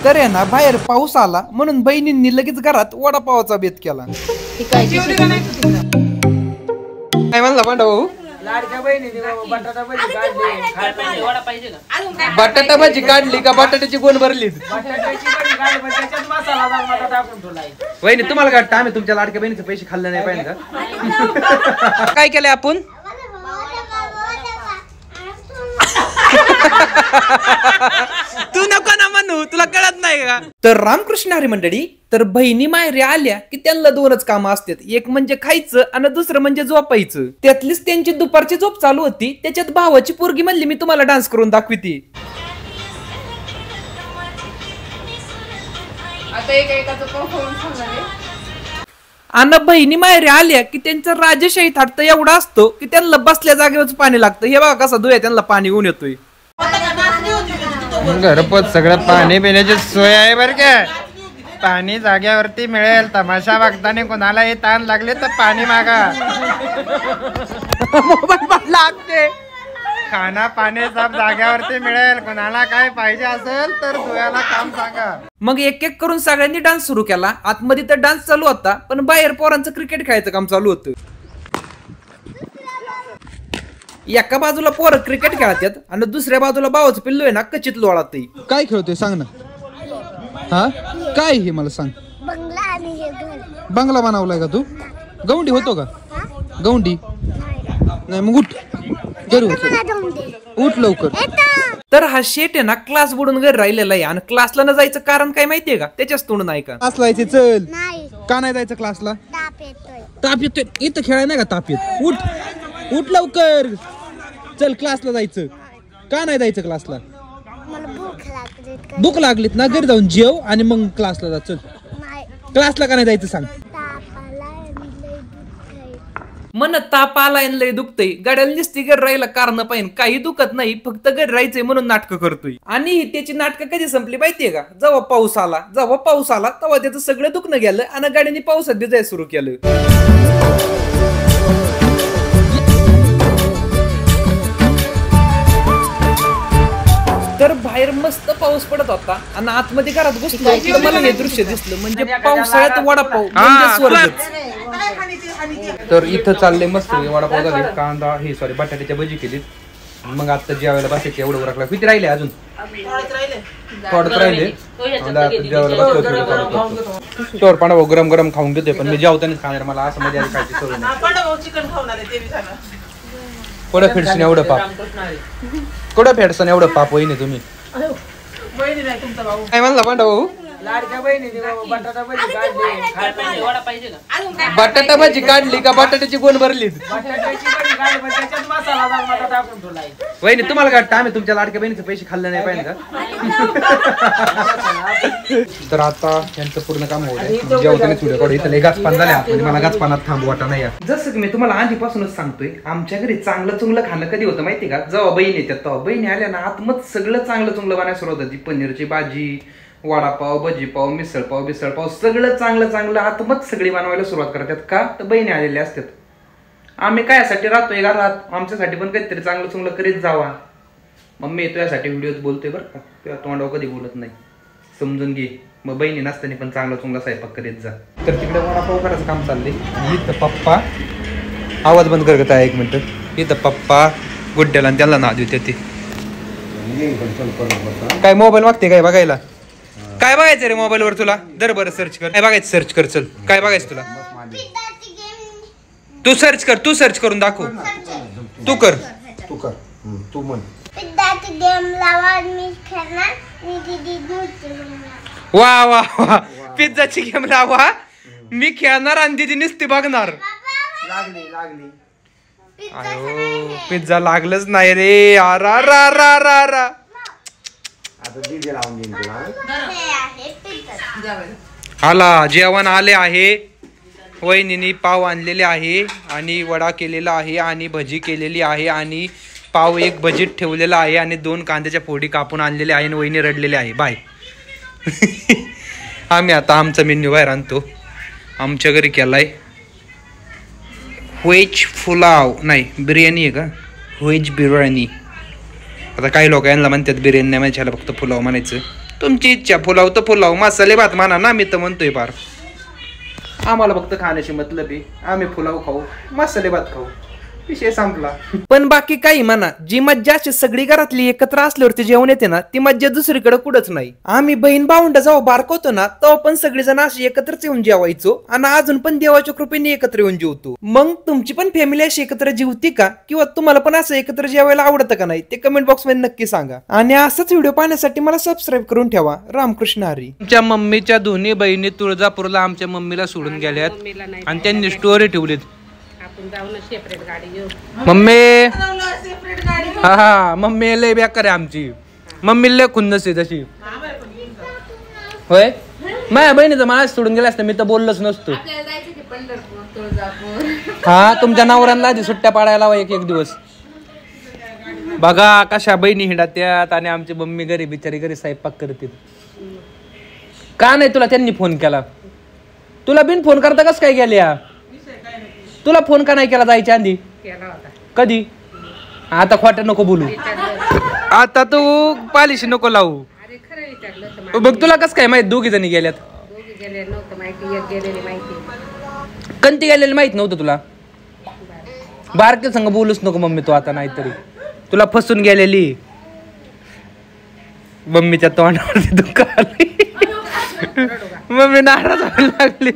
तर आहे ना बाहेर पाऊस आला म्हणून बहिणींनी लगेच घरात वडापावाचा बेत केला. काय म्हणला पांडा भाऊ? बटाटा भाजी काढली का बटाट्याची गोण भरली? वहिनी तुम्हाला काढता आम्ही तुमच्या लाडक्या बहिणीचे पैसे खाल्ले नाही पाहिजे का? काय केलंय आपण? तू नको ना म्हणू, तुला कळत नाही का? तर रामकृष्ण हरी मंडळी, तर बहिणी माहेरी आल्या की त्यांना दोनच कामं असतात, एक म्हणजे खायचं आणि दुसरं म्हणजे झोपायचं. त्यातलीच त्यांची दुपारची झोप चालू होती, त्याच्यात भावाची पोरगी म्हणली मी तुम्हाला डान्स करून दाखविते. आणि बहिणी माहेरी आल्या की त्यांचा राजेशाही थाट एवढा असतो की त्यांना बसल्या जागेवर पाणी लागतं. हे बघा कसा धुया त्यांना पाणी ऊन येतोय. घरपोच सगळं पाणी पिण्याची सोय आहे बर का. पाणी जाग्यावरती मिळेल. तमाशा बघताना कोणालाही ताण लागले तर पाणी मागा. मोबाईल लागते. खाना पाणी सब जाग्यावरती मिळेल. कोणाला काय पाहिजे असेल तर धुयाला काम सांगा. मग एक एक करून सगळ्यांनी डान्स सुरू केला. आतमध्ये तर डान्स चालू होता पण बाहेर पोरांचं क्रिकेट खेळायचं काम चालू होतं. एका बाजूला पोरं क्रिकेट खेळतात आणि दुसऱ्या बाजूला भावाचं पिल्लू आहे ना कचित लोळात. काय खेळतोय सांग ना. हा काय हे मला सांग. बंगला बनवलाय का तू? गौंडी होतो का? गौंडी नाही मग उठ उठ लवकर. तर हा शेट आहे ना क्लास बुडून घरी राहिलेला आहे आणि क्लासला न जायचं कारण काय माहितीये का? त्याच्याच तोंड नाही का क्लासला जायचे. चल का नाही जायचं क्लासला? ताप येतोय. इथं खेळाय नाही का ताप येत? उठ उठ लवकर चल क्लासला जायचं. का नाही जायचं क्लासला? भूक लागलीत ना घरी जाऊन जेव आणि मग क्लासला जा. चल क्लासला का नाही जायचं सांग. मन ताप आलाय लय दुखतय. गाड्याला नुसती घरी राहिला कारण पाहिजे काही दुखत नाही, फक्त घरी राहायचंय म्हणून नाटकं करतोय. आणि त्याची नाटकं कधी संपली माहितीये का? जेव्हा पाऊस आला तेव्हा त्याचं सगळं दुखणं गेलं आणि गाड्यांनी पावसात भिजायला सुरू केलं. तर बाहेर मस्त पाऊस पडत होता आणि आतमध्ये घरात घुसलो मला हे दृश्य दिसलं म्हणजे पावसाळ्यात वडापाव म्हणजे स्वर्गच. तर इथं चाललंय मस्त वडापाव झाले. कांदा हे सॉरी बटाट्याच्या भजी केली. मग आता जेवायला बसायचे एवढं उरकला. किती राहिले अजून? थोडंच राहिले. तर पांडव गरम गरम खाऊन घेतोय पण मी जेवतानाच खाणार. मला असं मजा आली खायची सवय नाही. कुठं फेडसन एवढं पाप? कुठं फेडसन एवढं पाप वहिनी तुम्ही? काय म्हणला पांडा भाऊ? बटाटा भाजी काढली का बटाट्याची गोण भरली? वहिनी तुम्हाला काढता आम्ही तुमच्या लाडक्या बहिणीचे पैसे खाल्ले नाही पाहिजे का? तर आता यांचं पूर्ण काम होतं. जेवताना व्हिडिओ इथं गाचपान झाले म्हणजे मला गाचपानात थांबू वाटा नाही. जसं की मी तुम्हाला आधीपासूनच सांगतोय आमच्या घरी चांगलं चुंगलं खाणं कधी होतं माहिती का? जेव्हा बहीण येतात तेव्हा. बहिणी आल्या ना आतमत सगळं चांगलं चुंगलं बनायला सुरुवात होती. पनीरची भाजी, वडापाव, भजीपाव, मिसळपाव, बिसळपाव सगळं चांगलं आतमत सगळी बनवायला सुरुवात करतात. का तर बहिणी आलेल्या असतात. आम्ही काय यासाठी राहतोय घरात? आमच्यासाठी पण काहीतरी चांगलं चुंगलं करीत जावा. मम्मी येतो यासाठी व्हिडिओत बोलतोय बरं का. तुझ्या तोंडावर कधी बोलत नाही समजून घे. मग बहिणी नसताना पण चांगला चुंगला स्वयंपाक करीत जा. तर तिकडे वडापाव करायचं काम चाललंय. इथं पप्पा आवाज बंद करत आहे 1 मिनिट. इथं पप्पा गुड्ड्याला आणि त्याला नाद देते. काय मोबाईल मागते काय बघायला? काय बघायचं रे मोबाईल वर तुला? दर बरं सर्च कर. काय बघायचं? सर्च कर. चल काय बघायचं तुला? तू सर्च करून दाखव. तू कर. तू म्हण. वा वा वा. पिझ्झाची गेम लावा. मी खेळणार आणि दीदी नुसती बघणार. अयो पिझ्झा लागलंच नाही रे. आला जेवण आले आहे. वहिनीने पाव आणलेले आहे आणि वडा केलेला आहे आणि भजी केलेली आहे आणि पाव एक भजीत ठेवलेला आहे आणि 2 कांद्याच्या फोडी कापून आणलेले आहे आणि वहिनी रडलेले आहे. बाय. आम्ही आता आमचा मेन्यू बाहेर आणतो. आमच्या घरी केलाय व्हेज पुलाव. नाही बिर्याणी आहे का? व्हेज बिर्याणी. आता काही लोक यांना म्हणतात बिर्याणी नाही म्हणायची, फक्त पुलाव म्हणायचं. तुमची इच्छा, पुलाव तर पुलाव, मसाले भात म्हणा ना, मी तर म्हणतोय फार. आम्हाला फक्त खाण्याशी मतलब आहे. आम्ही पुलाव खाऊ, मसाले भात खाऊ, विषय संपला. पण बाकी काही म्हणा, जी मज्जा अशी सगळी घरातली एकत्र असल्यावरती जेवण येते ना, ती मज्जा दुसरीकडे कुठंच नाही. आम्ही बहीण भावंड जेव्हा बारकवतो ना, तेव्हा पण सगळेजण अशी एकत्रच येऊन जेवायचो आणि अजून पण देवाच्या कृपेने एकत्र येऊन जेवतो. मग तुमची पण फॅमिली अशी एकत्र जेवती का, किंवा तुम्हाला पण असं एकत्र जेवायला आवडतं का नाही, ते कमेंट बॉक्स मध्ये नक्की सांगा. आणि असंच व्हिडिओ पाहण्यासाठी मला सबस्क्राईब करून ठेवा. रामकृष्ण हरी. आमच्या मम्मीच्या दोन्ही बहिणी तुळजापूरला आमच्या मम्मीला सोडून गेल्यात आणि त्यांनी स्टोरी ठेवलीत. मम्मी हा मम्मी लय बेकार आहे आमची. मम्मी लय खुन्नस आहे तशी. होय, माझ्या बहिणीचं मला सोडून गेला असतं मी तर बोललोच नसतो. हा, तुमच्या नवऱ्यांना आधी सुट्ट्या पाडायला लावा एक दिवस. बघा कशा बहिणी हिंडात्यात आणि आमची मम्मी घरी बिचारी घरी स्वयंपाक करते. का नाही तुला त्यांनी फोन केला? तुला बिन फोन करता कस काय गेल्या? तुला फोन का नाही केला जायच्या आधी? कधी? आता खोटं नको बोलू, आता तू पालिशी नको लावू. बघ तुला कस काय माहित दोघी जणी गेल्यात? कंती गेलेली माहित नव्हतं तुला? बारके संग बोलूच नको मम्मी तू आता, नाहीतरी तुला फसून गेलेली. मम्मीच्या तोंडावरती दुःख आली, मम्मी नाराज व्हायला लागली.